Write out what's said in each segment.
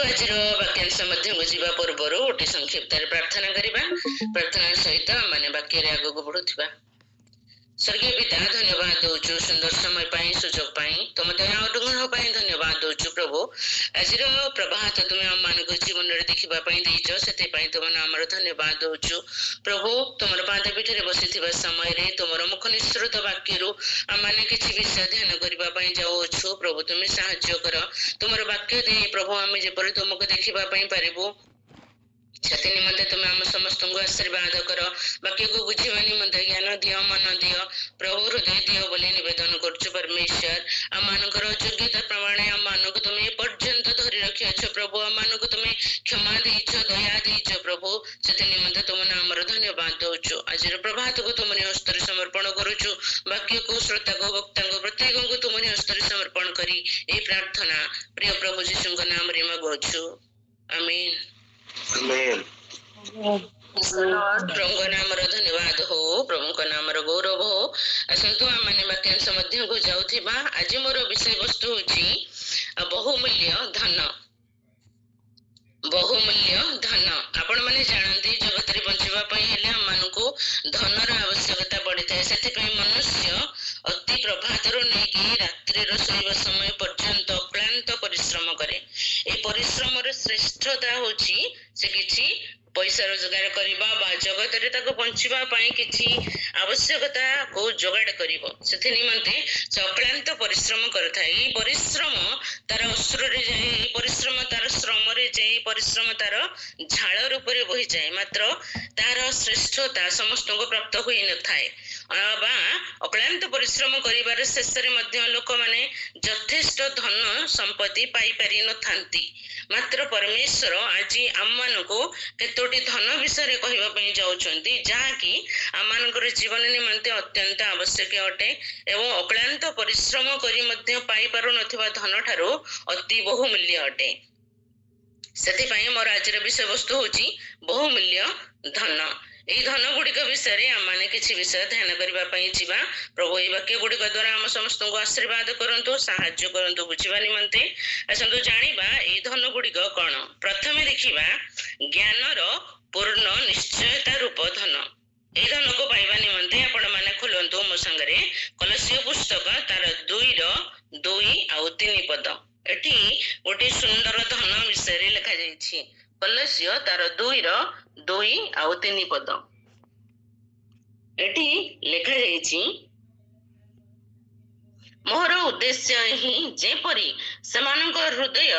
आज वाक्यांश मध्य पूर्वर गोटे संक्षिप्त प्रार्थना करवा। प्रार्थना सहित मैंने वाक्य आग को बढ़ुवा। स्वर्गीय पिता धन्यवाद दौचु सुंदर समय पाई सुजोग पाई तुम दया अनुग्रह पाई धन्यवाद दौचु प्रभु। आज प्रभात तुम आम मान जीवन में देखा देच से तुम नाम धन्यवाद दौचु प्रभु। तुम पाद पीठ में बसी समय तुम मुख निःसृत वाक्य आम मैंने किसी विषय ध्यान करने जाऊँ प्रभु। तुम साहाय्य कर तुम वाक्य दे प्रभु आम जपरी तुमको देखापी पारू से निमंते तुम आम समस्त को आशीर्वाद कर। वाक्य को बुझा निमंते ज्ञान दियो मन दियो प्रभु हृदय दियो बोली निवेदन कर परमेश्वर। आम मानकर योग्यता प्रमाण आम मान को तुम पर्यंत धरी रखिछ प्रभु। आम मान को तुम क्षमा देच दया देच प्रभु से निमंते तुम नाम धन्यवाद दौचु। आज प्रभात को तुम हस्तर समर्पण करुचु। वाक्य को श्रोता को वक्ता को प्रत्येक को तुम हस्तर समर्पण करी ए प्रार्थना प्रिय प्रभु जीशु नाम रे मागुछु आमीन। प्रभु नाम धन्यवाद हो प्रभु का नाम गौरव हो। आसतु आम मैंने वाक्यांश मध्य को जाऊँ। आज मोर विषय वस्तु हूँ बहुमूल्य धन। बहुमूल्य धन आपण मैंने जानते जगत में बचापी आम मानू धनर आवश्यकता पड़ी था। से मनुष्य अति प्रभात नहीं रात्रि शोवा समय पर्यंत अक्लांत परिश्रम करे। ए परिश्रम श्रेष्ठता हूँ से किसी पैसा रोजगार करवा जगत में बंचवा किसी आवश्यकता को जोगाड़ कर निमंते से अक्लांत परिश्रम करें। परिश्रम तार अश्रु जाए परिश्रम तार श्रम जाए परिश्रम तार झाड़ रूप में बही जाए मात्र तार श्रेष्ठता समस्त को प्राप्त हुई न थाए। अक्लांत परिश्रम कर शेष लोक मैंने यथेष्ट धन संपत्ति पाई पारि न थांती। मात्र परमेश्वर आज आम मान को केतोटी धन विषय कहवाई जाऊँगी जहाँकि आम मान जीवन निमंते अत्यंत आवश्यक अटे एवं अक्लांत परिश्रम कर पाई पारु नथिबा धन ठारू अति बहुमूल्य अटे। से मोर आज विषय वस्तु हूँ बहुमूल्य धन। यही धन गुड़िक विषय आम मैंने किसी विषय ध्यान करने जावा। प्रभु ये वाक्य गुड़िक द्वारा आम समस्त को आशीर्वाद करंतु साहाय्य करंतु बुझा निमंते। आसतु जानिबा ये धन गुड़िक कौन। प्रथमे देखिबा ज्ञानर पूर्ण निश्चयता रूप धन। ये धन को पाइबा निमंते आपण माने खोलंतु मो संगरे कलसीय पुस्तक तार 2:2-3 पद। एटी गोटे सुंदर धन विषय लिखा जाइछि। कलसीय तार 2:2-3 पद। एटी लिखा जाइछि मोर उद्देश्य ही जेपरी सेमानक हृदय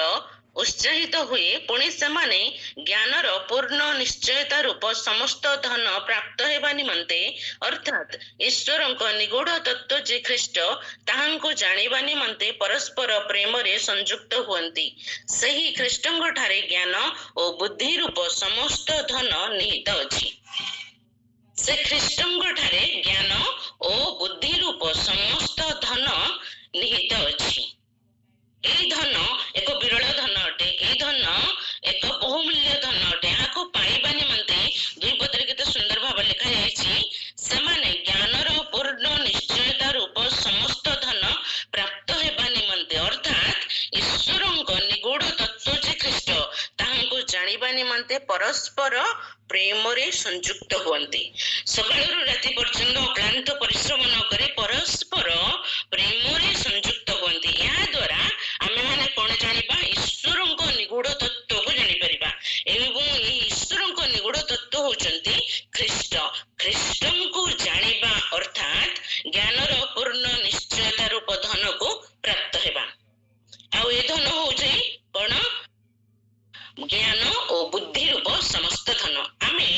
उत्साहित हुए पुणी सेमाने ज्ञानर पूर्ण निश्चयता रूप समस्त धन प्राप्त हेबा निमंते अर्थात ईश्वरक निगूढ़ तत्व जे ख्रीष्ट ताहांको जानिबा निमंते परस्पर प्रेम रे संयुक्त हुअंती। सही ख्रीष्टंक ठारे ज्ञान और बुद्धि रूप समस्त धन निहित अछि। से ख्रीष्टंक ठारे ज्ञान और बुद्धि रूप समस्त धन निहित अछि। यही धन एक विरल धन अटे। यही धन एक बहुमूल्य धन अटे। यहाँ पाइबा निमंते 2 पदरे केते सुंदर भाव लिखा जाइछि सेमाने ज्ञानर पूर्ण निश्चयता रूप समस्त धन प्राप्त हेबा निमंते अर्थात ईश्वरक निगूढ़ तत्व जे ख्रीष्ट ताहांको जानिबा निमंते परस्पर प्रेम रे संयुक्त हुअंती। सकाळରୁ राति पर्यंत अक्लांत परिश्रम न करे परस्पर प्रेम रे संयुक्त हुअंती। या द्वारा आमे माने कोन जानिबा ईश्वरक निगूढ़ तत्व को जानि परिबा एवं ए ईश्वरक निगूढ़ तत्व होचंती ख्रीष्ट। ख्रीष्टंको जानिबा अर्थात ज्ञानर पूर्ण निश्चयता रूप धन को प्राप्त हेबा। आ ए धन होचै कोन ज्ञान और बुद्धि रूप समस्त धन। आमे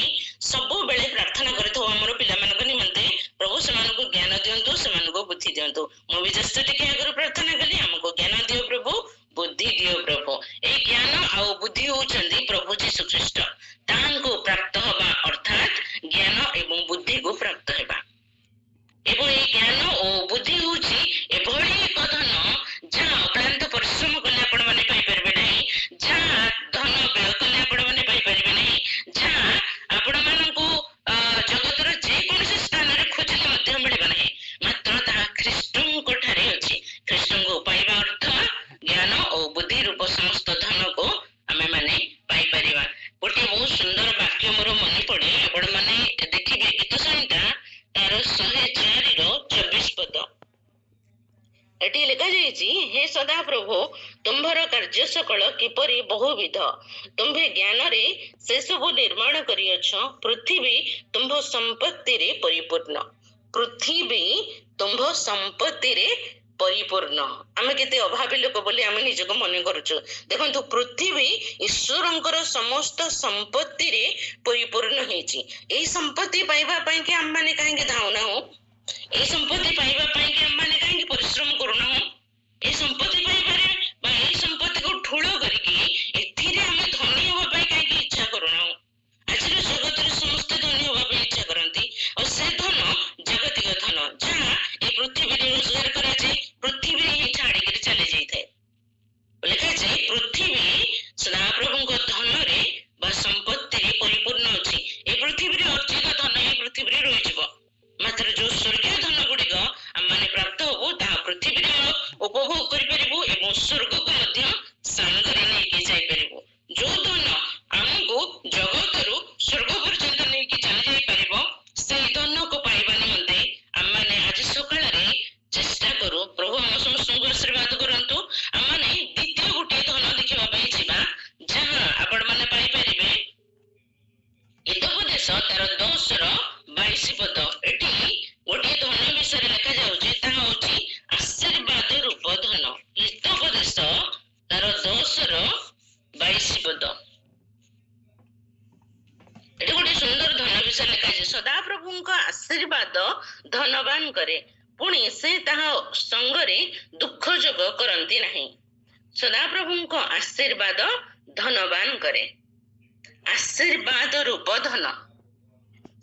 सब बेले प्रार्थना करथो हमर पिला मानक निमंते प्रभु सेमानको ज्ञान दियंतु सेमानको बुद्धि दियंतु। मो भी जस्ट टिके आगर प्रार्थना कली हमको ज्ञान दियो प्रभु बुद्धि दियो प्रभु। ए ज्ञान आ बुद्धि होचंदी प्रभु यीशु ख्रीष्ट ताहांको प्राप्त हबा अर्थात ज्ञान एवं बुद्धि को प्राप्त हेबा। एवं ए ज्ञान और बुद्धि होची एभଳି एक धन जहाँ अक्लांत परिश्रम कले आपण माने पाई परबे नहीं, जहाँ धन व्यय कले आपण माने पाई परबे नहीं, जहाँ आपण माननको जगतर जे कोनसे स्थान रे खोजले मध्य मिलबा नहीं मात्र ता ख्रीष्टंक ठारे अछि। ख्रीष्टंक पाइबा अर्थ ज्ञान और बुद्धि रूप समस्त धन को आमे तुम्भर कार्य सकल किपरि बहुविध तुम्भे ज्ञान रे से सब निर्माण करियछ पृथ्वी तुम्भ संपत्ति रे परिपूर्ण पृथ्वी तुम्भ संपत्ति रे परिपूर्ण आमे केते अभावी लोक बोली आमे निजको मन करूछु देखंतु पृथ्वी ईश्वरंकर समस्त संपत्ति रे परिपूर्ण हेची एई संपत्ति पाइबा पई के हम माने काहे के धावना हो ए संपत्ति पाइबा पई के हम माने काहे परिश्रम करूना हो ए संपत्ति पाइबारे बा ए संपत्ति को ठुलो करके एथिरे हमें धनी होबा पई काहे इच्छा करूना हो आज जगत रे समस्त धनी होबा पई इच्छा करंती और से धन जगतिक धन जहाँ ए पृथ्वी रे रोजगार करा जाय पृथ्वी रे ही छाड़ी के चले जाय थाए लेखा जाय पृथ्वी सदाप्रभु को धन रे बा संपत्ति रे परिपूर्ण अछि ए पृथ्वी रे अर्जित धन ए पृथ्वी रे रहि जबो मात्र जो स्वर्गीय धन गुड़िक आम मैंने प्राप्त हबू ता पृथ्वी रे उपभोग करिपरिबू एवं स्वर्ग को मध्य सांगरे नेकी जाय परिबू जो धन आमको जगतरु स्वर्ग पर्यंत नेकी चली जाय परिबो से धन को पाइबा निमंते आम मैंने आज सकाळ रे चेष्टा करू प्रभु हम समस्त को आशीर्वाद करंतु आम मैंने द्वितीय गोटे धन देखिबा पई जिबा जहां आपण माने पाइ परिबे हितोपदेश तार 10 ର 22 पद एटी गोटे धन विषय लिखा जाउची ता होची आशीर्वाद रूप धन हितोपदेश तार 10 ର 22 पद एटी गोटे सुंदर धन विषय लिखा जाय सदा प्रभु को आशीर्वाद धनवान करे पुणी से ताहा संगरे दुख जोग करंती नहीं सदा प्रभु को आशीर्वाद धनवान करे आशीर्वाद रूप धन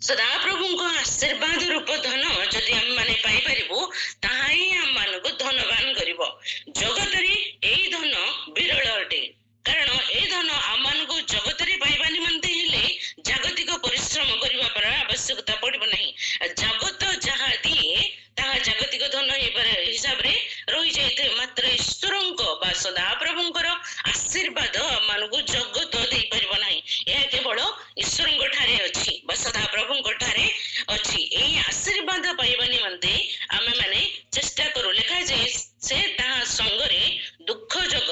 सदा प्रभु को आशीर्वाद रूप धन जदि हम माने पाई परिबो ताहाई हम मान को धनवान करिवो जगत रे एई धन विरल अटे कारण ए धन हम मान को जगत रे पाइबा निमंते हेले जागतिक परिश्रम करिवा पर आवश्यकता पड़िबो नहीं जगत जहा दिए ताहा जागतिक धन हिसाब रे रही जाइते मात्र ईश्वरंको बा सदा प्रभुंकर आशीर्वाद मान को जगत देई परिबो नहीं यह केवल ईश्वरंको ठारे अछि बा सदा प्रभुंको ठारे अछि एई आशीर्वाद पाइबा निमंते आमे माने चेष्टा करू लेखा जाय से ताहा संगरे दुख जोग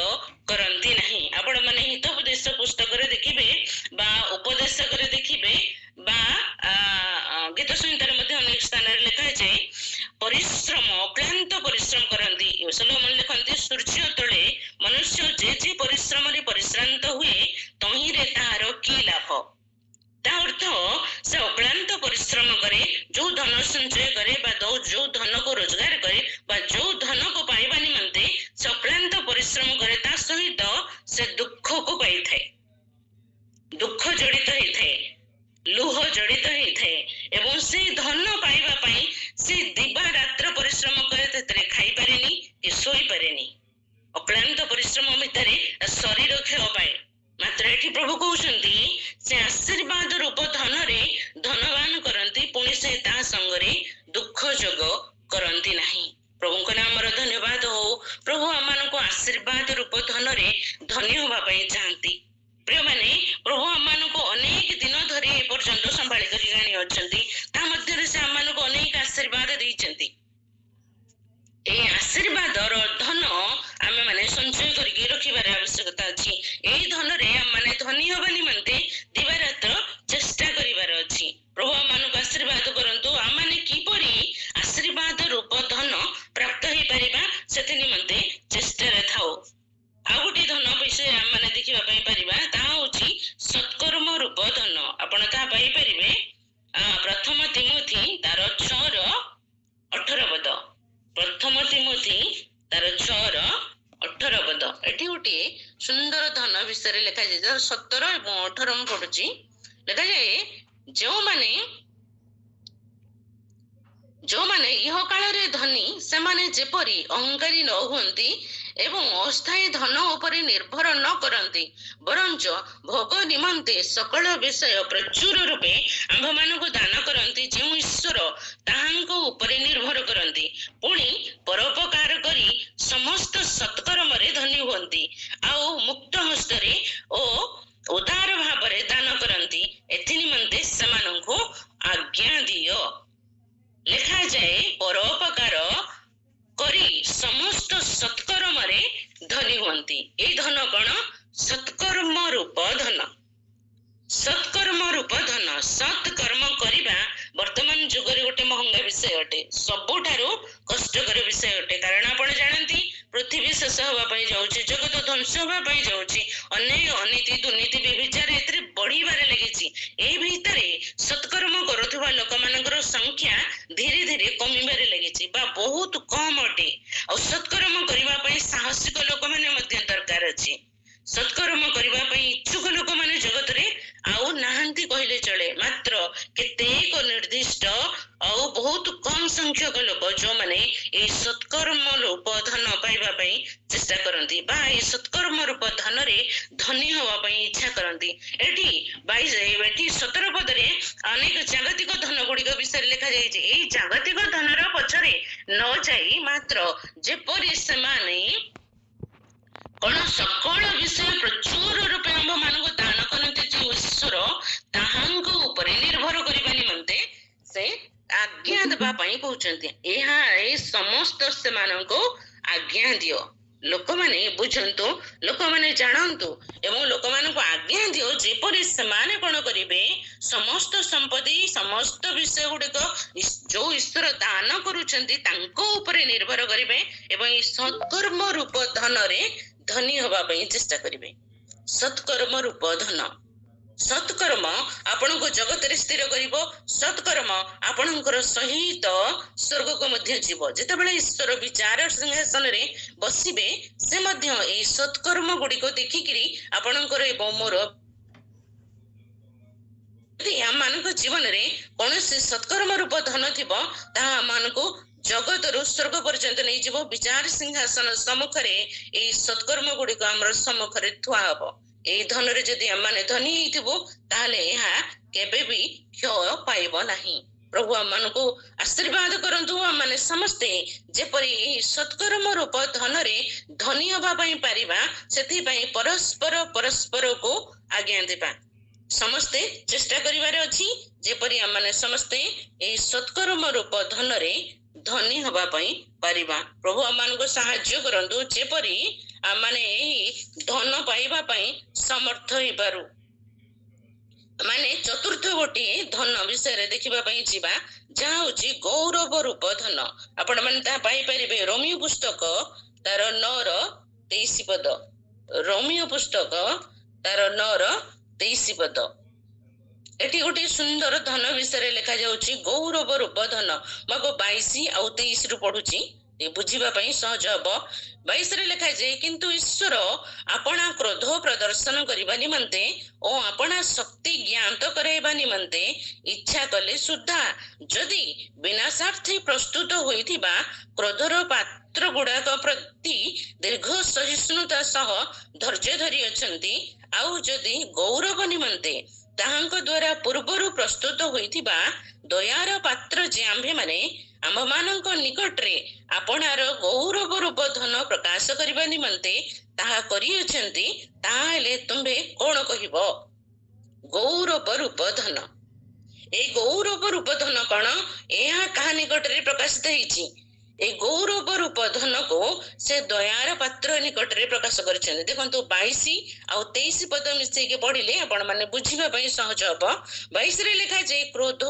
करंती नहीं आपण माने हितोपदेश पुस्तक रे देखिबे बा उपदेश करे देखिबे बा गीत संहिता रे मध्ये अनेक स्थान रे लिखा जाय परिश्रम अक्लांत परिश्रम करंती सोलोमन लिखंती सूर्य तळे मनुष्य जे जे परिश्रम रे परिश्रांत हुए तही रे तार की लाभ ता अर्थ से अक्लांत परिश्रम करे जो धन संचय करे बा जो धन को रोजगार करे बा जो धन को पाइबा निमंते से अक्लांत परिश्रम करे ता सहित से दुख को पाई थाए दुख जड़ित होई थाए लुह जड़ित होई थाए एवं से धन पाइबा पई से दिबा रात्र परिश्रम करे तेरे खाई पारेनी कि सोई पारेनी अक्लांत परिश्रम भितरे शरीर क्षय पाए मात्र एठी प्रभु कहउछंती से आशीर्वाद रूप धन रे धनवान करंती पुणी से ता संगरे दुख जोग करंती नहीं प्रभु को नाम रो धन्यवाद हो प्रभु आमान को आशीर्वाद रूप धन रे धन्य होबा पई चाहंती प्रिय माने प्रभु आमान को अनेक दिन धरि ए पर्यंत संभाली करी गानी अछंती ता मध्य रे से आमान को अनेक आशीर्वाद दैचंती ए आशीर्वाद रो धन आमे माने संचय करके रखिबार आवश्यकता अछि एई धन रे हम माने धनी होबा निमंते दिवारात्र चेष्टा करिबार अछि प्रभु आमान को आशीर्वाद करंतु हम माने किपरि आशीर्वाद रूप धन प्राप्त होई परिबा सेति निमंते चेष्टा रे थाओ आ गोटे धन विषय हम माने देखिबा पई परिबा ता होछि सत्कर्म रूप धन आपण ता पाई परिबे प्रथम तिमोथी तार 6 ର 18 पद प्रथम तिमोथी तार 6 ର 18 पद एठी गोटे सुंदर धन विषय लिखा जाय 17 एवं 18 में पढुची लिखा जाय जो माने इह काल रे धनी से माने जेपरी अहंकारी न हुंती एवं अस्थायी धन उपरे निर्भर न करंती बरंच भोग निमंते सकल विषय प्रचुर रूपे आंभ मान को दान करंती जो ईश्वर ताहांको उपरे निर्भर करंती पुणी परोपकार करी समस्त सत्कर्म रे धनी हुंती आउ मुक्त हस्तरे ओ उदार भाव रे दान करंती एथि निमंते समानंको आज्ञा दियो लिखा जाए परोपकार करी समस्त सत्कर्म रे धनी हुंती। ପାଆନ୍ତି। ଏଇ ଧନ କଣ? ସତ୍କର୍ମ ରୂପ ଧନ। ସତ୍କର୍ମ ରୂପ ଧନ। ସତ୍ କର୍ମ କରିବା ବର୍ତ୍ତମାନ ଯୁଗରେ ଗୋଟେ ମହଙ୍ଗା ବିଷୟ ଅଟେ, ସବୁଠାରୁ କଷ୍ଟକର ବିଷୟ ଅଟେ। କାରଣ ଆପଣ ଜାଣନ୍ତି ପୃଥିବୀ ଶେଷ ହେବା ପାଇଁ ଯାଉଛି, ଜଗତ ଧ୍ୱଂସ ହେବା ପାଇଁ ଯାଉଛି, ଅନ୍ୟାୟ ଅନୀତି ଦୁର୍ନୀତି ବ୍ୟଭିଚାର ଏଥିରେ ବଢିବାରେ ଲାଗିଛି। ଏଇ ଭିତରେ ସତ୍କର୍ମ କରୁଥିବା ଲୋକମାନଙ୍କର ସଂଖ୍ୟା ଧୀରେ ଧୀରେ କମିବାରେ ଲାଗିଛି ବା ବହୁତ କମ ଅଟେ। ଆଉ ସତ୍କର୍ମ କରିବା ପାଇଁ ସାହସିକ ଲୋକମାନେ ମଧ୍ୟ ଦରକାର ଅଛି। ସତ୍କର୍ମ କରିବା ପାଇଁ ଇଚ୍ଛୁକ ଲୋକମାନେ ଜଗତରେ ଆଉ ନାହାନ୍ତି କହିଲେ ଚଳେ। ମାତ୍ର କେତେକ ନିର୍ଦ୍ଦିଷ୍ଟ ଆଉ ବହୁତ କମ ସଂଖ୍ୟକ ଲୋକ ଯୋଉମାନେ ଏଇ ସତ୍କର୍ମ ରୂପ ଧନ ପାଇବା ପାଇଁ ଚେଷ୍ଟା କରନ୍ତି ବା ଏଇ ସତ୍କର୍ମ ରୂପ ଧନରେ ଧନୀ ହବା ପାଇଁ ଇଚ୍ଛା କରନ୍ତି। ଏଠି 17 ପଦରେ ଅନେକ ଜାଗତିକ ଧନ ଗୁଡିକ ବିଷୟରେ ଲେଖାଯାଇଛି। ଏଇ ଜାଗତିକ ଧନର ପଛରେ ନ ଯାଇ ମାତ୍ର ଯେପରି ସେମାନେ କଣ ସକଳ ବିଷୟ ପ୍ରଚୁର ରୂପେ ଆମ୍ଭମାନଙ୍କୁ ଦାନ କରନ୍ତି ଯେ ଈଶ୍ୱର ତାହାଙ୍କ ଉପରେ ନିର୍ଭର କରିବା ନିମନ୍ତେ ସେ ଆଜ୍ଞା ଦେବା ପାଇଁ କହୁଛନ୍ତି। ଏଇ ସମସ୍ତ ସେମାନଙ୍କୁ ଆଜ୍ଞା ଦିଅ। ଲୋକମାନେ ବୁଝନ୍ତୁ, ଲୋକମାନେ ଜାଣନ୍ତୁ ଏବଂ ଲୋକମାନଙ୍କୁ ଆଜ୍ଞା ଦିଅ ଯେପରି ସେମାନେ କଣ କରିବେ, ସମସ୍ତ ସମ୍ପତ୍ତି ସମସ୍ତ ବିଷୟ ଗୁଡିକ ଯୋଉ ଈଶ୍ୱର ଦାନ କରୁଛନ୍ତି ତାଙ୍କ ଉପରେ ନିର୍ଭର କରିବେ ଏବଂ ଏଇ ସତ୍କର୍ମ ରୂପ ଧନରେ ଧନୀ ହବା ପାଇଁ ଚେଷ୍ଟା କରିବେ। ସତ୍କର୍ମ ରୂପ ଧନ। ସତ୍କର୍ମ ଆପଣଙ୍କୁ ଜଗତରେ ସ୍ଥିର କରିବ। ସତ୍କର୍ମ ଆପଣଙ୍କର ସହିତ ସ୍ୱର୍ଗକୁ ମଧ୍ୟ ଯିବ। ଯେତେବେଳେ ଈଶ୍ୱର ବିଚାର ସିଂହାସନରେ ବସିବେ ସେ ମଧ୍ୟ ଏଇ ସତ୍କର୍ମ ଗୁଡିକ ଦେଖିକିରି ଆପଣଙ୍କର ଏବଂ ମୋର ଆମମାନଙ୍କ ଜୀବନରେ କୌଣସି ସତ୍କର୍ମ ରୂପ ଧନ ଥିବ ତାହା ଆମମାନଙ୍କୁ ଜଗତରୁ ସ୍ୱର୍ଗ ପର୍ଯ୍ୟନ୍ତ ନେଇଯିବ। ବିଚାର ସିଂହାସନ ସମ୍ମୁଖରେ ଏଇ ସତ୍କର୍ମ ଗୁଡିକ ଆମର ସମ୍ମୁଖରେ ଥୁଆ ହବ। ଏଇ ଧନରେ ଯଦି ଆମମାନେ ଧନୀ ହେଇଥିବୁ ତାହେଲେ ଏହା କେବେ ବି କ୍ଷୟ ପାଇବ ନାହିଁ। ପ୍ରଭୁ ଆମମାନଙ୍କୁ ଆଶୀର୍ବାଦ କରନ୍ତୁ। ଆମମାନେ ସମସ୍ତେ ଯେପରି ଏହି ସତ୍କର୍ମ ରୂପ ଧନରେ ଧନୀ ହବା ପାଇଁ ପାରିବା, ସେଥିପାଇଁ ପରସ୍ପରକୁ ଆଜ୍ଞା ଦେବା। ସମସ୍ତେ ଚେଷ୍ଟା କରିବାର ଅଛି ଯେପରି ଆମମାନେ ସମସ୍ତେ ଏହି ସତ୍କର୍ମ ରୂପ ଧନରେ ଧନୀ ହବା ପାଇଁ ପାରିବା। ପ୍ରଭୁ ଆମମାନଙ୍କୁ ସାହାଯ୍ୟ କରନ୍ତୁ ଯେପରି ଆମମାନେ ଏହି ଧନ ପାଇବା ପାଇଁ ସମର୍ଥ ହେଇପାରୁ। ମାନେ ଚତୁର୍ଥ ଗୋଟିଏ ଧନ ବିଷୟରେ ଦେଖିବା ପାଇଁ ଯିବା, ଯାହା ହଉଛି ଗୌରବ ରୂପ ଧନ। ଆପଣ ମାନେ ତାହା ପାଇପାରିବେ ରୋମିଓ ପୁସ୍ତକ ତାର 9:23 ପଦ। ରୋମିଓ ପୁସ୍ତକ ତାର 9:23 ପଦ। ଏଠି ଗୋଟେ ସୁନ୍ଦର ଧନ ବିଷୟରେ ଲେଖାଯାଉଛି ଗୌରବ ରୂପ ଧନ। ମୁଁ 22 ଆଉ 23 ରୁ ପଢୁଛି, ବୁଝିବା ପାଇଁ ସହଜ ହବ। 22 ରେ ଲେଖାଯାଏ, କିନ୍ତୁ ଈଶ୍ୱର ଆପଣା କ୍ରୋଧ ପ୍ରଦର୍ଶନ କରିବା ନିମନ୍ତେ ଓ ଆପଣା ଶକ୍ତି ଜ୍ଞାତ କରାଇବା ନିମନ୍ତେ ଇଚ୍ଛା କଲେ ସୁଦ୍ଧା ଯଦି ବିନାଶାର୍ଥୀ ପ୍ରସ୍ତୁତ ହୋଇଥିବା କ୍ରୋଧର ପାତ୍ର ଗୁଡାକ ପ୍ରତି ଦୀର୍ଘ ସହିଷ୍ଣୁତା ସହ ଧୈର୍ଯ୍ୟ ଧରି ଅଛନ୍ତି, ଆଉ ଯଦି ଗୌରବ ନିମନ୍ତେ ତାହାଙ୍କ ଦ୍ୱାରା ପୂର୍ବରୁ ପ୍ରସ୍ତୁତ ହୋଇଥିବା ଦୟାର ପାତ୍ର ଯେ ଆମ୍ଭେମାନେ ଆମମାନଙ୍କ ନିକଟରେ ଆପଣାର ଗୌରବ ରୂପ ଧନ ପ୍ରକାଶ କରିବା ନିମନ୍ତେ ତାହା କରିଅଛନ୍ତି, ତାହେଲେ ତୁମ୍ଭେ କଣ କହିବ? ଗୌରବ ରୂପ ଧନ। ଏଇ ଗୌରବ ରୂପ ଧନ କଣ? ଏହା କାହା ନିକଟରେ ପ୍ରକାଶିତ ହେଇଛି? এই ଗୌରବ ରୂପ ଧନକୁ ସେ ଦୟାର ପାତ୍ର ନିକଟରେ ପ୍ରକାଶ କରିଛନ୍ତି। ଦେଖନ୍ତୁ 22 ଆଉ 23 ପଦ ମିଶେଇକି ପଢିଲେ ଆପଣ ମାନେ ବୁଝିବା ପାଇଁ ସହଜ ହବ। 22 ରେ ଲେଖାଯାଏ, କ୍ରୋଧ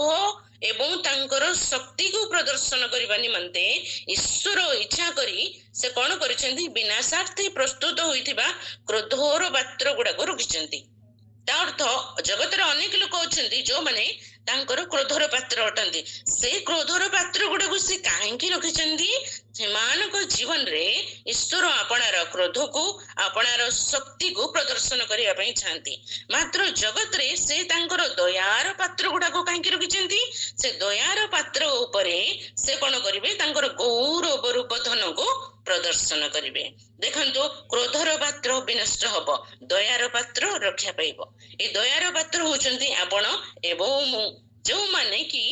ଏବଂ ତାଙ୍କର ଶକ୍ତିକୁ ପ୍ରଦର୍ଶନ କରିବା ନିମନ୍ତେ ଈଶ୍ୱର ଇଚ୍ଛା କରି ସେ କଣ କରିଛନ୍ତି? ବିନାଶାର୍ଥୀ ପ୍ରସ୍ତୁତ ହୋଇଥିବା କ୍ରୋଧର ପାତ୍ର ଗୁଡାକ ରଖିଛନ୍ତି। ତା ଅର୍ଥ ଜଗତରେ ଅନେକ ଲୋକ ଅଛନ୍ତି ଯୋଉମାନେ ତାଙ୍କର କ୍ରୋଧର ପାତ୍ର ଅଟନ୍ତି। ସେ କ୍ରୋଧର ପାତ୍ର ଗୁଡାକୁ ସେ କାହିଁକି ରଖିଛନ୍ତି? ସେମାନଙ୍କ ଜୀବନରେ ଈଶ୍ୱର ଆପଣାର କ୍ରୋଧକୁ ଆପଣାର ଶକ୍ତିକୁ ପ୍ରଦର୍ଶନ କରିବା ପାଇଁ ଚାହାନ୍ତି। ମାତ୍ର ଜଗତରେ ସେ ତାଙ୍କର ଦୟାର ପାତ୍ର ଗୁଡାକୁ କାହିଁକି ରଖିଛନ୍ତି? ସେ ଦୟାର ପାତ୍ର ଉପରେ ସେ କଣ କରିବେ? ତାଙ୍କର ଗୌରବ ରୂପ ଧନକୁ ପ୍ରଦର୍ଶନ କରିବେ। ଦେଖନ୍ତୁ, କ୍ରୋଧର ପାତ୍ର ବିନଷ୍ଟ ହବ, ଦୟାର ପାତ୍ର ରକ୍ଷା ପାଇବ। এই ଦୟାର ପାତ୍ର ହଉଛନ୍ତି ଆପଣ ଏବଂ ମୁଁ, ଯୋଉମାନେ କି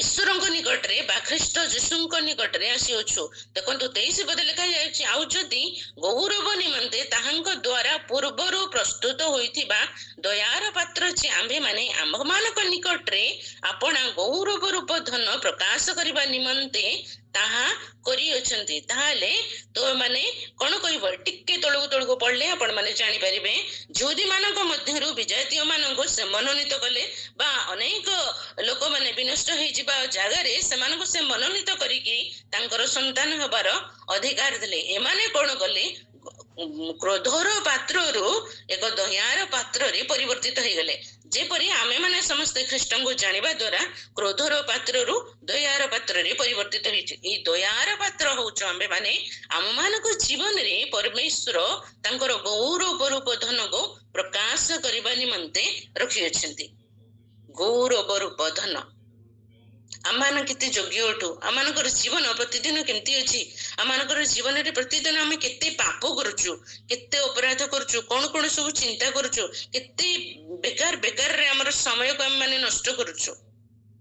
ଈଶ୍ୱରଙ୍କ ନିକଟରେ ବା ଖ୍ରୀଷ୍ଟ ଯୀଶୁଙ୍କ ନିକଟରେ ଆସିଅଛୁ। ଦେଖନ୍ତୁ 23 ପଦେ ଲେଖା ଯାଇଛି, ଆଉ ଯଦି ଗୌରବ ନିମନ୍ତେ ତାହାଙ୍କ ଦ୍ୱାରା ପୂର୍ବରୁ ପ୍ରସ୍ତୁତ ହୋଇଥିବା ଦୟାର ପାତ୍ର ଯେ ଆମ୍ଭେମାନେ ଆମ୍ଭମାନଙ୍କ ନିକଟରେ ଆପଣା ଗୌରବ ରୂପ ଧନ ପ୍ରକାଶ କରିବା ନିମନ୍ତେ ତାହା କରିଅଛନ୍ତି, ତାହେଲେ ତୁମେମାନେ କଣ କହିବ? ଟିକେ ତଳକୁ ପଢିଲେ ଆପଣ ମାନେ ଜାଣିପାରିବେ। ଯହୁଦୀ ମାନଙ୍କ ମଧ୍ୟରୁ ବିଜାତୀୟ ମାନଙ୍କୁ ସେ ମନୋନୀତ କଲେ, ବା ଅନେକ ଲୋକମାନେ ବିନଷ୍ଟ ହେଇଯିବା ଜାଗାରେ ସେମାନଙ୍କୁ ସେ ମନୋନୀତ କରିକି ତାଙ୍କର ସନ୍ତାନ ହେବାର ଅଧିକାର ଦେଲେ। ଏମାନେ କଣ କଲେ? କ୍ରୋଧର ପାତ୍ରରୁ ଏକ ଦୟାର ପାତ୍ରରେ ପରିବର୍ତ୍ତିତ ହେଇଗଲେ। ଯେପରି ଆମେମାନେ ସମସ୍ତେ ଖ୍ରୀଷ୍ଟଙ୍କୁ ଜାଣିବା ଦ୍ୱାରା କ୍ରୋଧର ପାତ୍ରରୁ ଦୟାର ପାତ୍ରରେ ପରିବର୍ତ୍ତିତ ହେଇଛି। ଏଇ ଦୟାର ପାତ୍ର ହଉଛୁ ଆମେମାନେ। ଆମମାନଙ୍କ ଜୀବନରେ ପରମେଶ୍ୱର ତାଙ୍କର ଗୌରବ ରୂପ ଧନକୁ ପ୍ରକାଶ କରିବା ନିମନ୍ତେ ରଖିଅଛନ୍ତି। ଗୌରବ ରୂପ ଧନ ଆମମାନେ କେତେ ଯୋଗ୍ୟ ଅଟୁ? ଆମମାନଙ୍କର ଜୀବନ ପ୍ରତିଦିନ କେମିତି ଅଛି? ଆମମାନଙ୍କର ଜୀବନରେ ପ୍ରତିଦିନ ଆମେ କେତେ ପାପ କରୁଛୁ, କେତେ ଅପରାଧ କରୁଛୁ, କଣ କଣ ସବୁ ଚିନ୍ତା କରୁଛୁ, କେତେ ବେକାରରେ ଆମର ସମୟକୁ ଆମେ ମାନେ ନଷ୍ଟ କରୁଛୁ।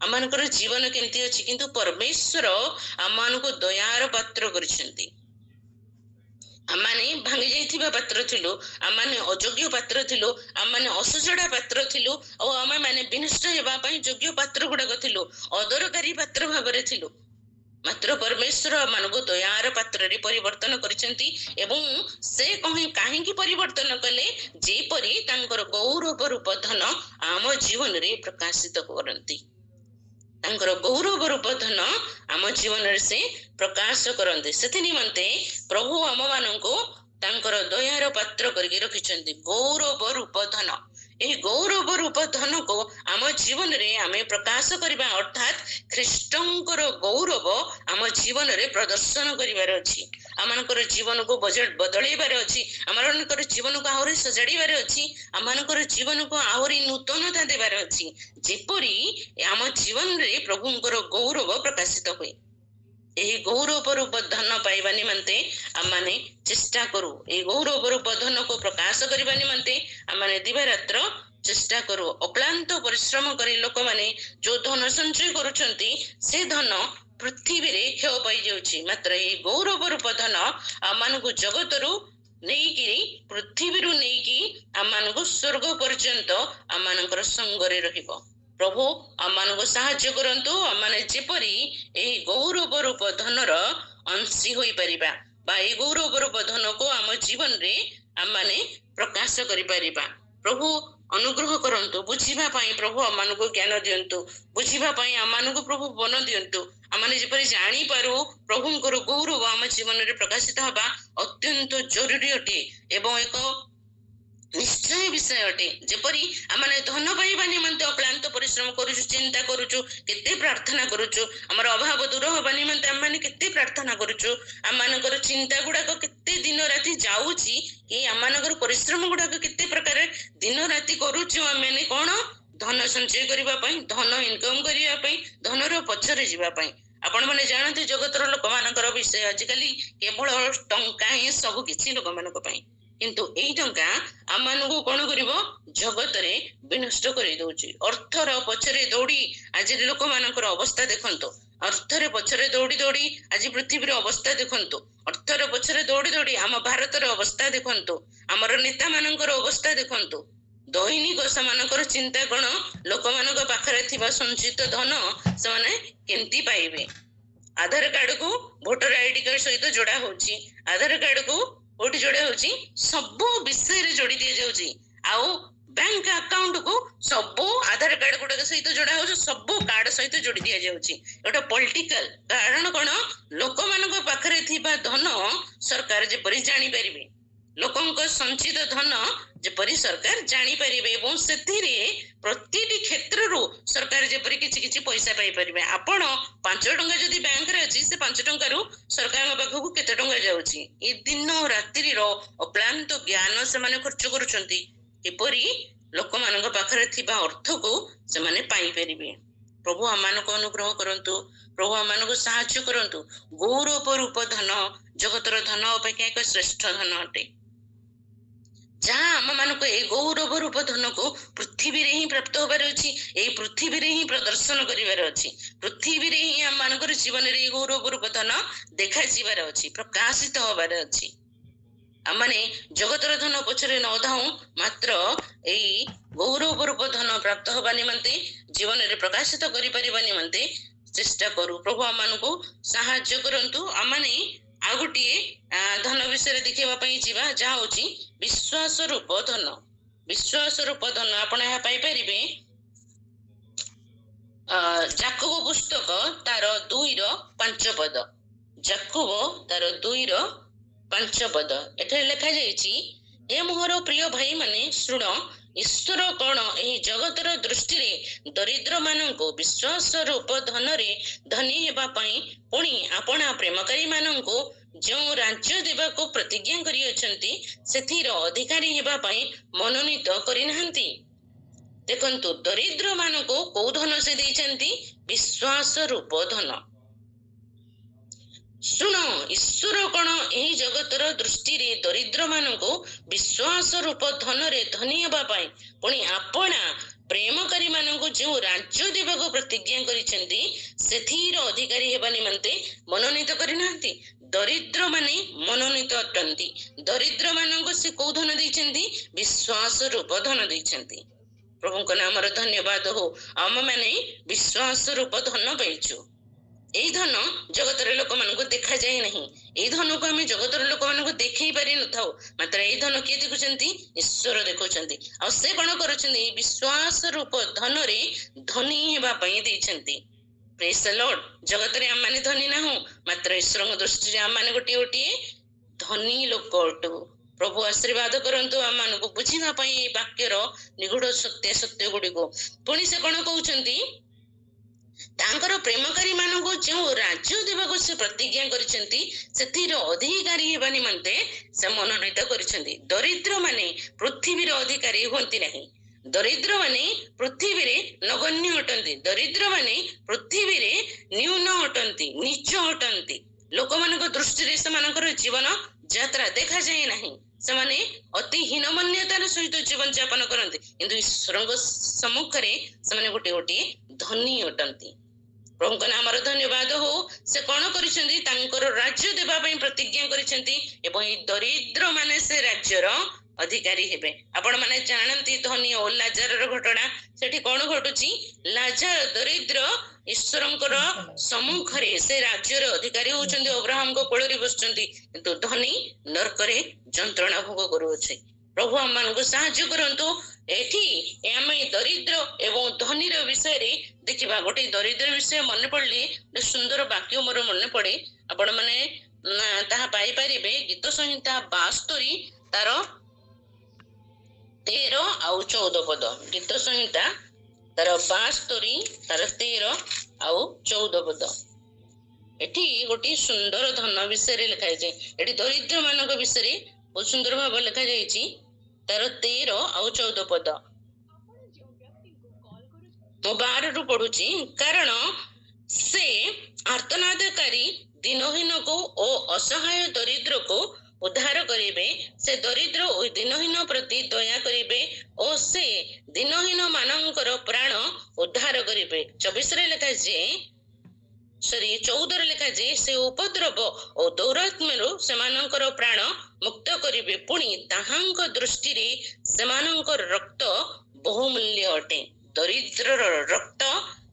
ଆମମାନଙ୍କର ଜୀବନ କେମିତି ଅଛି? କିନ୍ତୁ ପରମେଶ୍ୱର ଆମମାନଙ୍କୁ ଦୟାର ପାତ୍ର କରିଛନ୍ତି। ଆମମାନେ ଭାଙ୍ଗି ଯାଇଥିବା ପାତ୍ର ଥିଲୁ, ଆମମାନେ ଅଯୋଗ୍ୟ ପାତ୍ର ଥିଲୁ, ଆମମାନେ ଅସଜଡ଼ା ପାତ୍ର ଥିଲୁ, ଆଉ ଆମେମାନେ ବିନଷ୍ଟ ହେବା ପାଇଁ ଯୋଗ୍ୟ ପାତ୍ର ଗୁଡାକ ଥିଲୁ, ଅଦରକାରୀ ପାତ୍ର ଭାବରେ ଥିଲୁ। ମାତ୍ର ପରମେଶ୍ୱର ଆମମାନଙ୍କୁ ଦୟାର ପାତ୍ରରେ ପରିବର୍ତ୍ତନ କରିଛନ୍ତି। ଏବଂ ସେ କାହିଁକି ପରିବର୍ତ୍ତନ କଲେ? ଯେପରି ତାଙ୍କର ଗୌରବ ରୂପ ଧନ ଆମ ଜୀବନରେ ପ୍ରକାଶିତ କରନ୍ତି। ତାଙ୍କର ଗୌରବ ରୂପ ଧନ ଆମ ଜୀବନରେ ସେ ପ୍ରକାଶ କରନ୍ତି। ସେଥି ନିମନ୍ତେ ପ୍ରଭୁ ଆମମାନଙ୍କୁ ତାଙ୍କର ଦୟାର ପାତ୍ର କରିକି ରଖିଛନ୍ତି। ଗୌରବ ରୂପ ଧନ, ଏହି ଗୌରବ ରୂପ ଧନକୁ ଆମ ଜୀବନରେ ଆମେ ପ୍ରକାଶ କରିବା, ଅର୍ଥାତ୍ ଖ୍ରୀଷ୍ଟଙ୍କର ଗୌରବ ଆମ ଜୀବନରେ ପ୍ରଦର୍ଶନ କରିବାର ଅଛି। ଆମମାନଙ୍କର ଜୀବନକୁ ବଦଳେଇବାର ଅଛି, ଆମମାନଙ୍କର ଜୀବନକୁ ଆହୁରି ସଜାଡ଼ିବାର ଅଛି, ଆମମାନଙ୍କର ଜୀବନକୁ ଆହୁରି ନୂତନତା ଦେବାର ଅଛି, ଯେପରି ଆମ ଜୀବନରେ ପ୍ରଭୁଙ୍କର ଗୌରବ ପ୍ରକାଶିତ ହୁଏ। ଏହି ଗୌରବ ରୂପ ଧନ ପାଇବା ନିମନ୍ତେ ଆମମାନେ ଚେଷ୍ଟା କରୁ। ଏହି ଗୌରବ ରୂପ ଧନକୁ ପ୍ରକାଶ କରିବା ନିମନ୍ତେ ଆମମାନେ ଦିବାରାତ୍ର ଚେଷ୍ଟା କରୁ। ଅକ୍ଳାନ୍ତ ପରିଶ୍ରମ କରି ଲୋକମାନେ ଯୋଉ ଧନ ସଞ୍ଚୟ କରୁଛନ୍ତି, ସେ ଧନ ପୃଥିବୀରେ କ୍ଷୟ ପାଇଯାଉଛି। ମାତ୍ର ଏହି ଗୌରବ ରୂପ ଧନ ଆମମାନଙ୍କୁ ଜଗତରୁ ନେଇକି, ପୃଥିବୀରୁ ନେଇକି ଆମମାନଙ୍କୁ ସ୍ୱର୍ଗ ପର୍ଯ୍ୟନ୍ତ ଆମମାନଙ୍କର ସଙ୍ଗରେ ରହିବ। ପ୍ରଭୁ ଆମମାନଙ୍କୁ ସାହାଯ୍ୟ କରନ୍ତୁ, ଆମମାନେ ଯେପରି ଏହି ଗୌରବ ରୂପ ଧନର ଅଂଶୀ ହୋଇପାରିବା, ବା ଏହି ଗୌରବ ରୂପ ଧନକୁ ଆମ ଜୀବନରେ ଆମମାନେ ପ୍ରକାଶ କରିପାରିବା। ପ୍ରଭୁ ଅନୁଗ୍ରହ କରନ୍ତୁ, ବୁଝିବା ପାଇଁ ପ୍ରଭୁ ଆମମାନଙ୍କୁ ଜ୍ଞାନ ଦିଅନ୍ତୁ, ବୁଝିବା ପାଇଁ ଆମମାନଙ୍କୁ ପ୍ରଭୁ ବନ ଦିଅନ୍ତୁ। ଆମମାନେ ଯେପରି ଜାଣିପାରୁ ପ୍ରଭୁଙ୍କର ଗୌରବ ଆମ ଜୀବନରେ ପ୍ରକାଶିତ ହେବା ଅତ୍ୟନ୍ତ ଜରୁରୀ ଅଟେ ଏବଂ ଏକ ନିଶ୍ଚୟ ବିଷୟ ଅଟେ। ଯେପରି ଆମେ ଧନ ପାଇବା ନିମନ୍ତେ ଅକ୍ଳାନ୍ତ ପରିଶ୍ରମ କରୁଛୁ, ଚିନ୍ତା କରୁଛୁ, କେତେ ପ୍ରାର୍ଥନା କରୁଛୁ, ଆମର ଅଭାବ ଦୂର ହେବା ନିମନ୍ତେ ଆମମାନେ କେତେ ପ୍ରାର୍ଥନା କରୁଛୁ, ଆମମାନଙ୍କର ଚିନ୍ତା ଗୁଡାକ କେତେ ଦିନ ରାତି ଯାଉଛି, କି ଆମମାନଙ୍କର ପରିଶ୍ରମ ଗୁଡାକ କେତେ ପ୍ରକାର ଦିନ ରାତି କରୁଛୁ ଆମମାନେ କଣ? ଧନ ସଞ୍ଚୟ କରିବା ପାଇଁ, ଧନ ଇନକମ କରିବା ପାଇଁ, ଧନର ପଛରେ ଯିବା ପାଇଁ। ଆପଣ ମାନେ ଜାଣନ୍ତି ଜଗତର ଲୋକମାନଙ୍କର ବିଷୟ, ଆଜିକାଲି କେବଳ ଟଙ୍କା ହିଁ ସବୁ କିଛି ଲୋକମାନଙ୍କ ପାଇଁ। କିନ୍ତୁ ଏଇ ଟଙ୍କା ଆମମାନଙ୍କୁ କଣ କରିବ? ଜଗତରେ ବିନଷ୍ଟ କରିଦଉଛି। ଅର୍ଥର ପଛରେ ଦୌଡ଼ି ଆଜିର ଲୋକମାନଙ୍କର ଅବସ୍ଥା ଦେଖନ୍ତୁ। ଅର୍ଥରେ ପଛରେ ଦୌଡ଼ି ଆଜି ପୃଥିବୀର ଅବସ୍ଥା ଦେଖନ୍ତୁ। ଅର୍ଥର ପଛରେ ଦୌଡ଼ି ଆମ ଭାରତର ଅବସ୍ଥା ଦେଖନ୍ତୁ, ଆମର ନେତା ମାନଙ୍କର ଅବସ୍ଥା ଦେଖନ୍ତୁ। ଦୈନିକ ସେମାନଙ୍କର ଚିନ୍ତା କଣ? ଲୋକମାନଙ୍କ ପାଖରେ ଥିବା ସଞ୍ଚିତ ଧନ ସେମାନେ କେମିତି ପାଇବେ। ଆଧାର କାର୍ଡକୁ ଭୋଟର ଆଇଡି କାର୍ଡ ସହିତ ଯୋଡା ହଉଛି, ଆଧାର କାର୍ଡକୁ କୋଉଠି ଯୋଡା ହଉଛି? ସବୁ ବିଷୟରେ ଯୋଡି ଦିଆଯାଉଛି। ଆଉ ବ୍ୟାଙ୍କ ଆକାଉଣ୍ଟକୁ ସବୁ ଆଧାର କାର୍ଡ ଗୁଡାକ ସହିତ ଯୋଡା ହଉଛି, ସବୁ କାର୍ଡ ସହିତ ଯୋଡି ଦିଆଯାଉଛି। ଏଟା ପଲିଟିକାଲ କାରଣ କଣ? ଲୋକମାନଙ୍କ ପାଖରେ ଥିବା ଧନ ସରକାର ଯେପରି ଜାଣିପାରିବେ, ଲୋକଙ୍କ ସଞ୍ଚିତ ଧନ ଯେପରି ସରକାର ଜାଣିପାରିବେ ଏବଂ ସେଥିରେ ପ୍ରତିଟି କ୍ଷେତ୍ରରୁ ସରକାର ଯେପରି କିଛି କିଛି ପଇସା ପାଇପାରିବେ। ଆପଣ 5 ଟଙ୍କା ଯଦି ବ୍ୟାଙ୍କରେ ଅଛି, ସେ 5 ଟଙ୍କାରୁ ସରକାରଙ୍କ ପାଖକୁ କେତେ ଟଙ୍କା ଯାଉଛି? ଏ ଦିନ ରାତ୍ରିର ଅକ୍ଳାନ୍ତ ଜ୍ଞାନ ସେମାନେ ଖର୍ଚ୍ଚ କରୁଛନ୍ତି, କିପରି ଲୋକମାନଙ୍କ ପାଖରେ ଥିବା ଅର୍ଥକୁ ସେମାନେ ପାଇପାରିବେ। ପ୍ରଭୁ ଆମମାନଙ୍କୁ ଅନୁଗ୍ରହ କରନ୍ତୁ, ପ୍ରଭୁ ଆମମାନଙ୍କୁ ସାହାଯ୍ୟ କରନ୍ତୁ। ଗୌରବ ରୂପ ଧନ ଜଗତର ଧନ ଅପେକ୍ଷା ଏକ ଶ୍ରେଷ୍ଠ ଧନ ଅଟେ, जहाँ आम मानक ए गौरव रूप धन को पृथ्वी रे ही प्राप्त होबार अछि, एई पृथ्वी रे ही प्रदर्शन करिवार अछि, पृथ्वी रे ही आम मानकर जीवन रे गौरव रूप धन देखा जीवार अछि, प्रकाशित होबार अछि। आमने जगतर धन पछरे न धाऊ, मात्र एई गौरव रूप धन प्राप्त होबा निमंते जीवन रे प्रकाशित करि परिबा निमंते चेष्टा करू। प्रभु आम मानकु साहाय्य करंतु। आमने आ गोटे धन विषय देखा जीवा जहाँ होची विश्वास रूप धन। विश्वास रूप धन आपण यहाँ पाइपर जाकब पुस्तक तार 2:5 पद। जाकब तार 2:5 पद एठारे लिखा जाइछि, हे मोहर प्रिय भाई माने शुण, ईश्वर कौन एही जगतर दृष्टि रे दरिद्र मानंको विश्वास रूप धन रे धनी हेबा पई पुणी आपणा प्रेमकारी मानंको जो राज्य देवा को प्रतिज्ञा करी अछंती सेथिर अधिकारी हेबा पई मनोनीत करि नाहंती। देखंतु दरिद्र मानको को धन से देइछंती, विश्वास रूप धन। शुण, ईश्वर कौन एही जगतर दृष्टि रे दरिद्र मानको विश्वास रूप धन रे धनी हेबा पई पुणी आपणा प्रेमकारी मानंको जो राज्य देवाको प्रतिज्ञा करिसेंती सेथिर अधिकारी हेबा निमंते मनोनीत करि नाहंती। दरिद्र माने मनोनीत अटंती। दरिद्र मानंको से को धन देइसेंती, विश्वास रूप धन देइसेंती। प्रभु को नाम रे धन्यवाद हो। आम माने विश्वास रूप धन पाइछु। एई धन जगतर लोक मानक देखा जाए नहीं। एई धन को आम जगतर लोक मानक देखई पारि न थाउ, मात्र एई धन किए देखुचंती, ईश्वर देखुचंती। आ से कोन करूचंती, विश्वास रूप धन रे धनी हेबा पई देइछंती। Praise the Lord. जगत रे आम माने धनी ना हो, मात्र ईश्वर दृष्टि रे आम माने गोटे गोटे धनी लोक अटु। प्रभु आशीर्वाद करंतु आम मानक बुझिबा पई वाक्यर निगूढ़ सत्य सत्य गुडी को। पुणी से कोन कहउचंती, तांकर प्रेमकारी मानक जो राज्य देवाको से प्रतिज्ञा करिसेंती सेथिर अधिकारी हेबा निमंते से मनोनीत करिसेंती। दरिद्र माने पृथ्वी रे अधिकारी होंती नहीं। दरिद्र माने पृथ्वी रे नगण्य अटंती। दरिद्र माने पृथ्वी रे न्यून अटंती, नीच अटंती। लोक मानक दृष्टि रे समानकर जीवन यात्रा देखा जाए नहीं। सेमाने अति हीनमान्यतार सहित जीवन यापन करते, किंतु ईश्वर सम्मुख रे सेमाने गोटे गोटे धनी अटंती। प्रभु को नाम रे धन्यवाद हो। से कौन करिसेंती, तांकर राज्य देबा पई प्रतिज्ञा करिसेंती एवं ए दरिद्र माने से राज्यर अधिकारी हेबे। आपण माने जानंती धनी ओ लाजर घटना। सेठी कौन घटुची, लाजर दरिद्र ईश्वरंकर सम्मुख रे से राज्यर अधिकारी होचंती, अब्राहम को कोळरी बसचंती, किंतु धनी नरक रे जंत्रणा भोग करूछे। प्रभु हम मानक साहाय्य करंतु। एठी आम दरिद्र एवं धनीर विषय रे देखिबा। गोटे दरिद्र विषय मन पड़ले सुंदर वाक्य मोर मन पड़े, आपण माने ताहा पाई परिबे। गीत संहिता 72 तार 13 आउ 14 पद। गीत संहिता तार 72 तार 13 आउ 14 पद। एठी गोटे सुंदर धन विषय रे लिखा जाय। एठी दरिद्र मानक विषय रे बहुत सुंदर भाव लिखा जायछि। तार 13 आउ 14 पद मो 12 रु पढ़ुची। कारण से आर्तनादकारी दिनहीन को ओ असहाय दरिद्र को उद्धार करिबे। से दरिद्र ओ दिनहीन प्रति दया करिबे ओ से दिनहीन मानकर प्राण उद्धार करिबे। 24 रे लिखा जे 14 लिखा जे से उपद्रव और दौरात्म्यरु सेमानंकर प्राण मुक्त करिबे। पुणी ताहांक दृष्टि रे सेमानंकर रक्त बहुमूल्य अटे। दरिद्र रक्त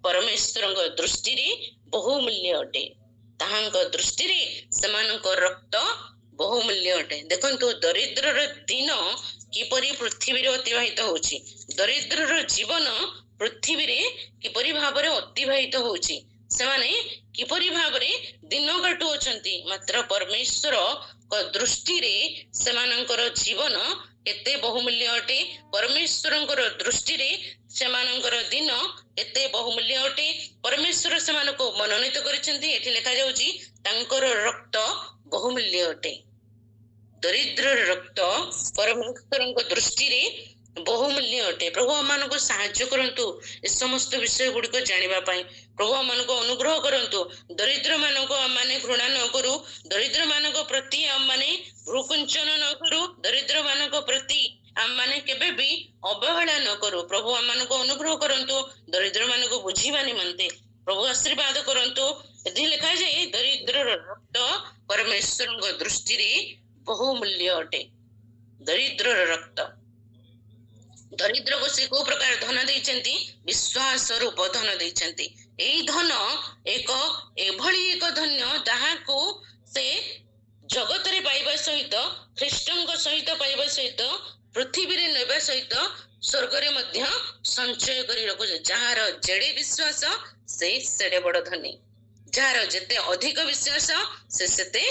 परमेश्वर दृष्टि रे बहुमूल्य अटे। ताहांक दृष्टि रे सेमानंकर रक्त बहुमूल्य अटे। देखंतु दरिद्र दिन किपरि पृथ्वी रे अतिबाहित होउची। दरिद्र जीवन पृथ्वी रे किपरि भाबरे अतिबाहित होउची। सेमाने किपरि भाबरे दिन काटु अछंती, मात्र परमेश्वर को दृष्टि रे सेमानंकर जीवन एते बहुमूल्य अटे। परमेश्वरंकर दृष्टि रे सेमानंकर दिन एते बहुमूल्य अटे। परमेश्वर सेमानको मनोनीत करिसेंती। एठी लिखा जाउची तांकर रक्त बहुमूल्य अटे। दरिद्र रक्त परमेश्वरंकर दृष्टि रे बहुमूल्य अटे। प्रभु हमनको साहाय्य करंतु ए समस्त विषय गुडी को जानिबा पई। प्रभु हमनको अनुग्रह करंतु। दरिद्र मानको माने घृणा न करू। दरिद्र मानको प्रति हम माने भ्रुकुंचन न करू। दरिद्र मानको प्रति आम माने केबे भी अवहेला न करू। प्रभु आम मानको अनुग्रह करंतु दरिद्र मानको बुझीबा निमंते प्रभु आशीर्वाद करंतु। यदि लिखा जाए दरिद्र रक्त परमेश्वर दृष्टि रे बहुमूल्य अटे। दरिद्र रक्त दरिद्र को से को प्रकार धन देइचंती विश्वास रूप धन देइचंती। एई धन एक एभली एक धन्य जहा को से जगत रे पाइबा सहित ख्रीष्टन सहित पाइबा सहित पृथ्वी रे नेबा सहित स्वर्ग रे मध्य संचय करी रखु। जहार जेडे विश्वास से सेडे बड़ धनी। जहार जेते अधिक विश्वास से सेते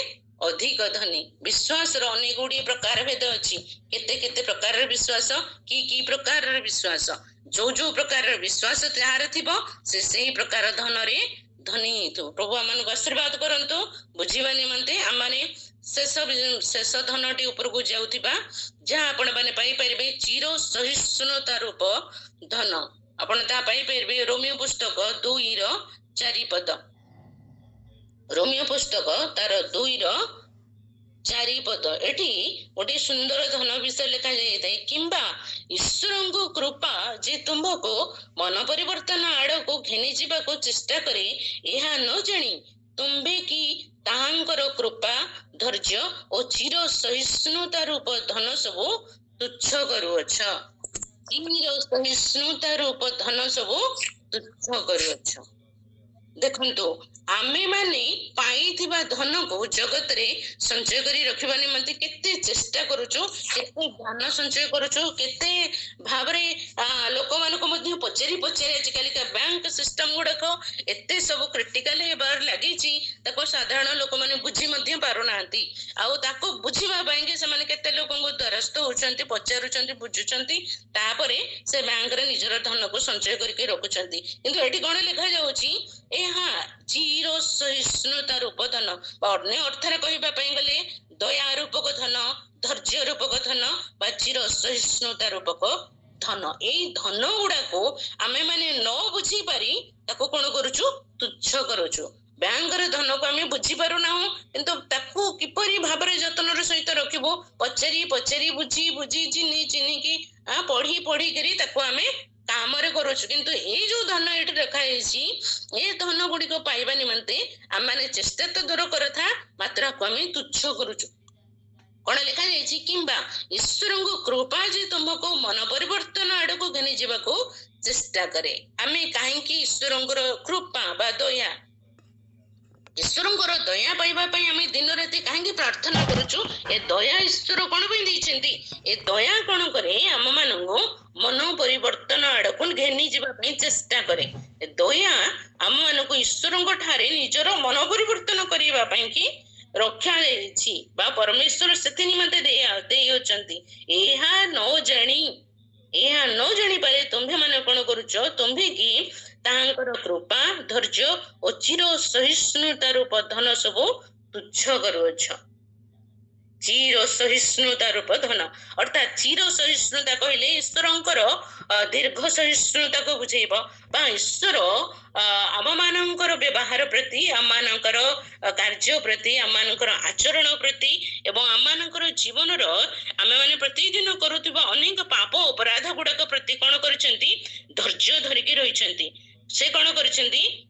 अधिक धनी। विश्वास रो अनेक गुडी प्रकार भेद अछि। केते केते प्रकार विश्वास की प्रकार विश्वास जो जो प्रकार विश्वास जहार थिबो से सही प्रकार धन रे धनी हेतु। प्रभु आमन आशीर्वाद करंतु बुझीबा निमंते आम माने शेष धनटी ऊपर को जाउथिबा जहाँ आपण माने पाई परिबे चिर सहिष्णुता रूप धन। आपण ता पाई परिबे रोमियो पुस्तक 2:4 पद। रोमियो पुस्तक तार 2:4 पद। एठी गोटे सुंदर धन विषय लिखा जाए किंबा ईश्वर कृपा जे तुमको मन परिवर्तन आड़ को घेनी जीवा को चेष्टा करे यह न जानी तुम्भे की ताहांकर कृपा धैर्य और चिर सहिष्णुता रूप धन सबु तुच्छ करुअछ। चिर सहिष्णुता रूप धन सबु तुच्छ करुअछ। देखंतु आमे माने पाइथिबा धन को जगत रे संचय करी रखिबा निमंते केते चेष्टा करूछु, केते ज्ञान संचय करूछु, केते भाबरे लोक मानको मध्ये पचेरी आजिकाली का बैंक सिस्टम गुडको एते सब क्रिटिकल हेबार लागिची ताको साधारण लोक माने बुझी मध्ये पारो नांती। आउ ताको बुझीबा बांगे से माने केते लोकंगो द्वारस्थ होचंती, पचारुचंती, बुझुचंती, तापरे से बैंक रे निजर धन को संचय करके रखुचंती। किंतु एठी कोन लिखा जाउची चिर सहिष्णुता रूप धन अन्य अर्थरे कहबा पई गले दया रूपक धन, धैर्य रूपक धन बा चिर सहिष्णुता रूपक धन। एई धन गुडा को आमे माने न बुझी पारी ताको कोन करूछु तुच्छ करूछु। बैंक रे धन को आमे बुझी पारु ना किंतु ताको किपरि भाबरे जतन रे सहित रखिबो पचेरी पचेरी बुझी बुझी चिनी चिनी की पढ़ी पढ़ी करी ताको आमे काम रे करूछु। किंतु ए जो धन एठी रखा हेसी ए धन गुडी को पाइबा निमंते आम माने चेष्टा तो दूर करथा मात्र को आमे तुच्छ करूछु। कोन लिखा जायछि किंबा ईश्वर को कृपा जे तुमको मन परिवर्तन आड़ को घेनी जीवा को चेष्टा करे। आमे काहे कि ईश्वर कृपा बा दया ईश्वर दया पाइबा पई आमे दिन राति काहे प्रार्थना करूछु। ए दया ईश्वर कोन पई दैछंती। ए दया कोन करे आम मानंगो मन परिवर्तन आड़ को घेनी जीवा पई चेष्टा करे। ए दया आम मानको ईश्वर ठारे निजर मन परिवर्तन करिबा पई कि रक्षा देछि बा परमेश्वर सेति निमंते देयचंती। एहा न जानी पारे तुम्भे माने कोन करूछ तुम्भे की तांकर कृपा धैर्य और चिर सहिष्णुता रूप धन सब तुच्छ करुअछ। चिर सहिष्णुता रूप धन अर्थात चिर सहिष्णुता कहले ईश्वरंकर दीर्घ सहिष्णुता को बुझेब बा ईश्वर आम मानकर व्यवहार प्रति आम मानकर कार्य प्रति आम मानकर आचरण प्रति एवं आम मानकर जीवन रो आमे माने प्रतिदिन करूतिबा अनेक पाप अपराध गुडक प्रति कोन करचंती धैर्य धरिकी रहिचंती। से कोन करचंती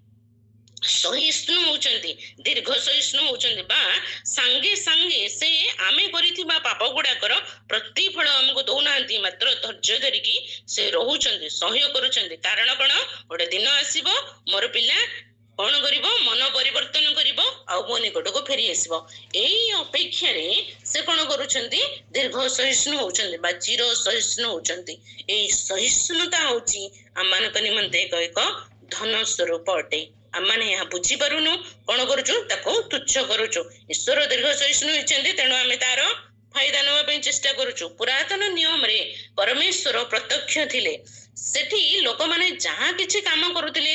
सहिष्णु होचंती दीर्घ सहिष्णु होचंती बा संगे संगे से आमे करिथिबा पाप गुडाकर प्रतिफल हमको दौनांती मात्र धैर्य धरिकी से रहउचंती सहयोग करूचंती। कारण कोन गोटे दिन आसीबो मोर पिला कोन करिवो मन परिवर्तन करिवो आ मो निकट को फेरी आसीबो। एई अपेक्षा रे से कोन करूचंती दीर्घ सहिष्णु होचंती बा चिर सहिष्णु होचंती। एई सहिष्णुता होची आम मानक निमंते एक धन स्वरूप अटे। आम यहाँ बुझी पारुनु कौन करुचु ताको तुच्छ करुचु। ईश्वर दीर्घ सहिष्णु होइछन्ति तेणु आमे तार फायदा नवा चेष्टा करुचु। पुरातन नियम रे परमेश्वर प्रत्यक्ष थिले ସେଠି ଲୋକମାନେ ଯାହା କିଛି କାମ କରୁଥିଲେ,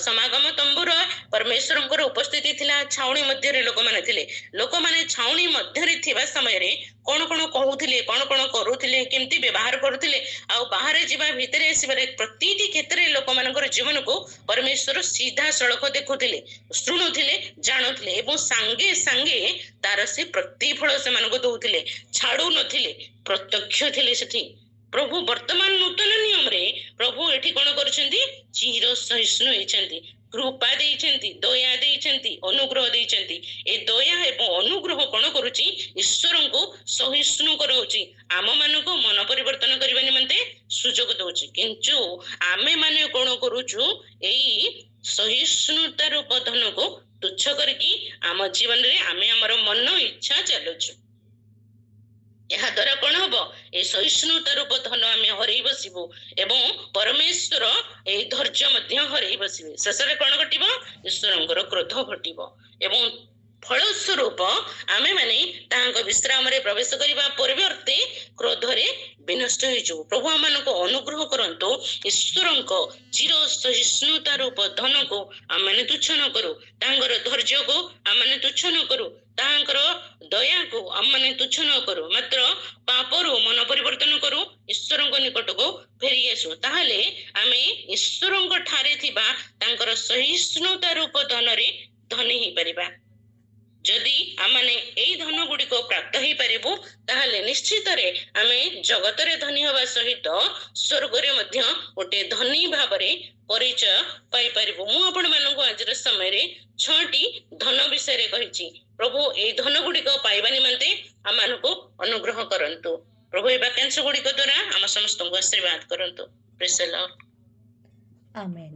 ସମାଗମ ତମ୍ବୁର ପରମେଶ୍ୱରଙ୍କର ଉପସ୍ଥିତି ଥିଲା, ଛାଉଣି ମଧ୍ୟରେ ଲୋକମାନେ ଥିଲେ। ଲୋକମାନେ ଛାଉଣି ମଧ୍ୟରେ ଥିବା ସମୟରେ କଣ କଣ କହୁଥିଲେ, କଣ କଣ କରୁଥିଲେ, କେମିତି ବ୍ୟବହାର କରୁଥିଲେ, ଆଉ ବାହାରେ ଯିବା ଭିତରେ ଆସିବାରେ ପ୍ରତିଟି କ୍ଷେତ୍ରରେ ଲୋକମାନଙ୍କର ଜୀବନକୁ ପରମେଶ୍ୱର ସିଧାସଳଖ ଦେଖୁଥିଲେ, ଶୁଣୁଥିଲେ, ଜାଣୁଥିଲେ ଏବଂ ସାଙ୍ଗେ ସାଙ୍ଗେ ତାର ସେ ପ୍ରତିଫଳ ସେମାନଙ୍କୁ ଦଉଥିଲେ, ଛାଡୁ ନଥିଲେ, ପ୍ରତ୍ୟକ୍ଷ ଥିଲେ ସେଠି। ପ୍ରଭୁ ବର୍ତ୍ତମାନ ନୂତନ ନିୟମରେ ପ୍ରଭୁ ଏଠି କଣ କରୁଛନ୍ତି? ଚିର ସହିଷ୍ଣୁ ହେଇଛନ୍ତି, କୃପା ଦେଇଛନ୍ତି, ଦୟା ଦେଇଛନ୍ତି, ଅନୁଗ୍ରହ ଦେଇଛନ୍ତି। ଏ ଦୟା ଏବଂ ଅନୁଗ୍ରହ କଣ କରୁଛି? ଈଶ୍ୱରଙ୍କୁ ସହିଷ୍ଣୁ କରାଉଛି, ଆମ ମାନଙ୍କୁ ମନ ପରିବର୍ତ୍ତନ କରିବା ନିମନ୍ତେ ସୁଯୋଗ ଦଉଛି। କିନ୍ତୁ ଆମେ ମାନେ କଣ କରୁଛୁ? ଏଇ ସହିଷ୍ଣୁତା ରୂପ ଧନକୁ ତୁଚ୍ଛ କରିକି ଆମ ଜୀବନରେ ଆମେ ଆମର ମନ ଇଚ୍ଛା ଚାଲୁଛୁ। ଏହା ଦ୍ୱାରା କଣ ହବ? ଏ ସହିଷ୍ଣୁତା ରୂପ ଧନ ଆମେ ହରେଇ ବସିବୁ ଏବଂ ପରମେଶ୍ୱର ଏଇ ଧୈର୍ଯ୍ୟ ମଧ୍ୟ ହରେଇ ବସିବେ। ଶେଷରେ କଣ ଘଟିବ? ଈଶ୍ୱରଙ୍କର କ୍ରୋଧ ଘଟିବ ଏବଂ ଫଳସ୍ୱରୂପ ଆମେ ମାନେ ତାଙ୍କ ବିଶ୍ରାମରେ ପ୍ରବେଶ କରିବା ପରିବର୍ତ୍ତେ କ୍ରୋଧରେ ବିନଷ୍ଟ ହେଇଯିବୁ। ପ୍ରଭୁ ଆମମାନଙ୍କୁ ଅନୁଗ୍ରହ କରନ୍ତୁ, ଈଶ୍ୱରଙ୍କ ଚିର ସହିଷ୍ଣୁତା ରୂପ ଧନକୁ ଆମମାନେ ତୁଚ୍ଛ ନ କରୁ, ତାଙ୍କର ଧୈର୍ଯ୍ୟକୁ ଆମମାନେ ତୁଚ୍ଛ ନ କରୁ, ତାଙ୍କର ଦୟାକୁ ଆମମାନେ ତୁଚ୍ଛ ନ କରୁ, ମାତ୍ର ପାପରୁ ମନ ପରିବର୍ତ୍ତନ କରୁ, ଈଶ୍ୱରଙ୍କ ନିକଟକୁ ଫେରି ଆସୁ। ତାହେଲେ ଆମେ ଈଶ୍ୱରଙ୍କ ଠାରେ ଥିବା ତାଙ୍କର ସହିଷ୍ଣୁତା ରୂପ ଧନରେ ଧନୀ ହେଇପାରିବା। ଯଦି ଆମେ ଏଇ ଧନ ଗୁଡିକ ପ୍ରାପ୍ତ ହେଇପାରିବୁ, ତାହେଲେ ନିଶ୍ଚିତରେ ଆମେ ଜଗତରେ ଧନୀ ହେବା ସହିତ ସ୍ୱର୍ଗରେ ମଧ୍ୟ ଗୋଟେ ଧନୀ ଭାବରେ ପରିଚୟ ପାଇପାରିବୁ। ମୁଁ ଆପଣମାନଙ୍କୁ ଆଜିର ସମୟରେ 6ଟି ଧନ ବିଷୟରେ କହିଛି। ପ୍ରଭୁ ଏଇ ଧନ ଗୁଡିକ ପାଇବା ନିମନ୍ତେ ଆମମାନଙ୍କୁ ଅନୁଗ୍ରହ କରନ୍ତୁ। ପ୍ରଭୁ ଏ ବାକ୍ୟାଂଶ ଗୁଡିକ ଦ୍ୱାରା ଆମ ସମସ୍ତଙ୍କୁ ଆଶୀର୍ବାଦ କରନ୍ତୁ। ପ୍ରେଜ୍ ଦ ଲର୍ଡ। ଆମେନ୍।